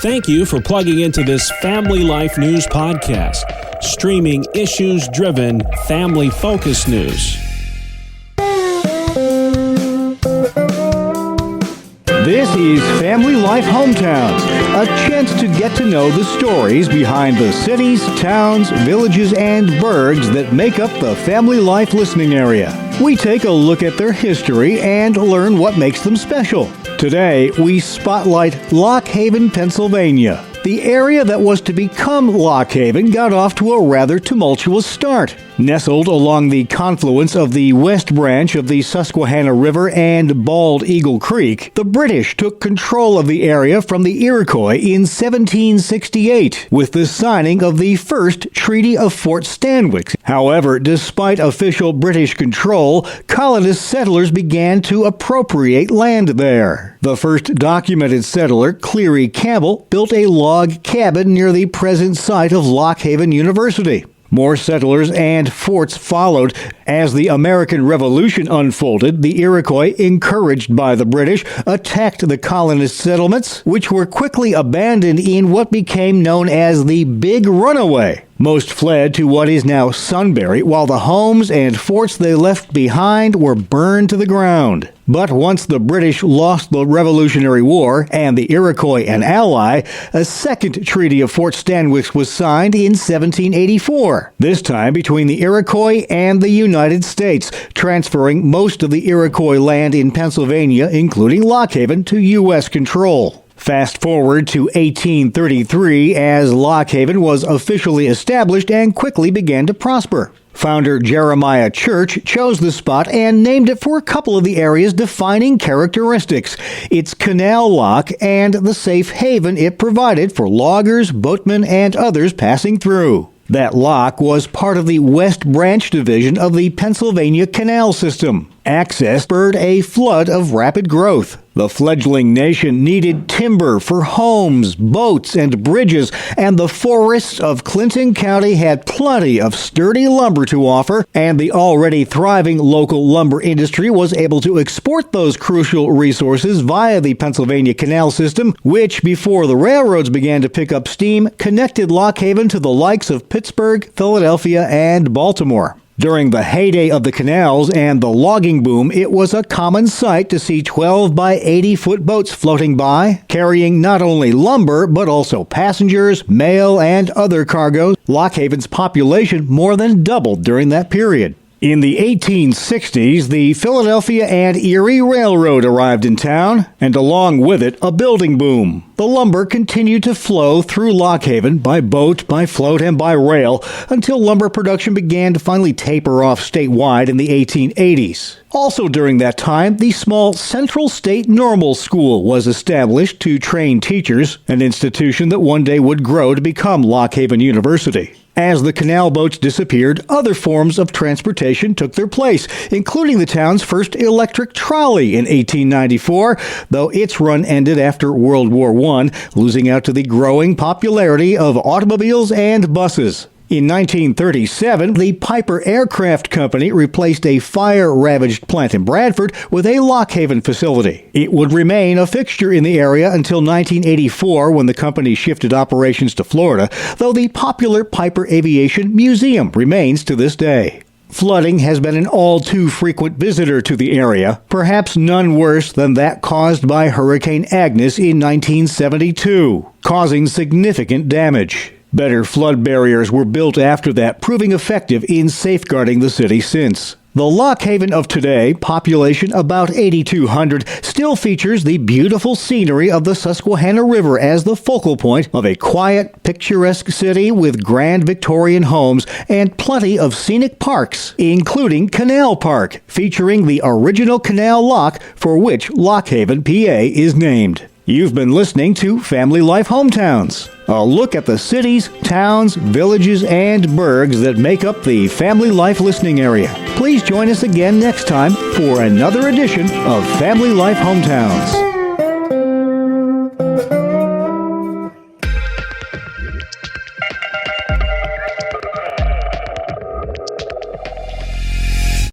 Thank you for plugging into this Family Life News podcast, streaming issues-driven, family-focused news. This is Family Life Hometowns, a chance to get to know the stories behind the cities, towns, villages, and burgs that make up the Family Life listening area. We take a look at their history and learn what makes them special. Today, we spotlight Lock Haven, Pennsylvania. The area that was to become Lock Haven got off to a rather tumultuous start. Nestled along the confluence of the West Branch of the Susquehanna River and Bald Eagle Creek, the British took control of the area from the Iroquois in 1768 with the signing of the first Treaty of Fort Stanwix. However, despite official British control, colonist settlers began to appropriate land there. The first documented settler, Cleary Campbell, built a log cabin near the present site of Lock Haven University. More settlers and forts followed. As the American Revolution unfolded, the Iroquois, encouraged by the British, attacked the colonist settlements, which were quickly abandoned in what became known as the Big Runaway. Most fled to what is now Sunbury, while the homes and forts they left behind were burned to the ground. But once the British lost the Revolutionary War and the Iroquois an ally, a second Treaty of Fort Stanwix was signed in 1784, this time between the Iroquois and the United States, transferring most of the Iroquois land in Pennsylvania, including Lock Haven, to U.S. control. Fast forward to 1833 as Lock Haven was officially established and quickly began to prosper. Founder Jeremiah Church chose the spot and named it for a couple of the area's defining characteristics: its canal lock and the safe haven it provided for loggers, boatmen, and others passing through. That lock was part of the West Branch division of the Pennsylvania Canal system. Access spurred a flood of rapid growth. The fledgling nation needed timber for homes, boats, and bridges, and the forests of Clinton County had plenty of sturdy lumber to offer, and the already thriving local lumber industry was able to export those crucial resources via the Pennsylvania Canal system, which, before the railroads began to pick up steam, connected Lock Haven to the likes of Pittsburgh, Philadelphia, and Baltimore. During the heyday of the canals and the logging boom, it was a common sight to see 12 by 80-foot boats floating by, carrying not only lumber, but also passengers, mail, and other cargoes. Lock Haven's population more than doubled during that period. In the 1860s, the Philadelphia and Erie Railroad arrived in town, and along with it, a building boom. The lumber continued to flow through Lock Haven by boat, by float, and by rail until lumber production began to finally taper off statewide in the 1880s. Also during that time, the small Central State Normal School was established to train teachers, an institution that one day would grow to become Lock Haven University. As the canal boats disappeared, other forms of transportation took their place, including the town's first electric trolley in 1894, though its run ended after World War I, losing out to the growing popularity of automobiles and buses. In 1937, the Piper Aircraft Company replaced a fire-ravaged plant in Bradford with a Lock Haven facility. It would remain a fixture in the area until 1984 when the company shifted operations to Florida, though the popular Piper Aviation Museum remains to this day. Flooding has been an all-too-frequent visitor to the area, perhaps none worse than that caused by Hurricane Agnes in 1972, causing significant damage. Better flood barriers were built after that, proving effective in safeguarding the city since. The Lock Haven of today, population about 8,200, still features the beautiful scenery of the Susquehanna River as the focal point of a quiet, picturesque city with grand Victorian homes and plenty of scenic parks, including Canal Park, featuring the original canal lock for which Lock Haven, PA is named. You've been listening to Family Life Hometowns, a look at the cities, towns, villages, and burgs that make up the Family Life listening area. Please join us again next time for another edition of Family Life Hometowns.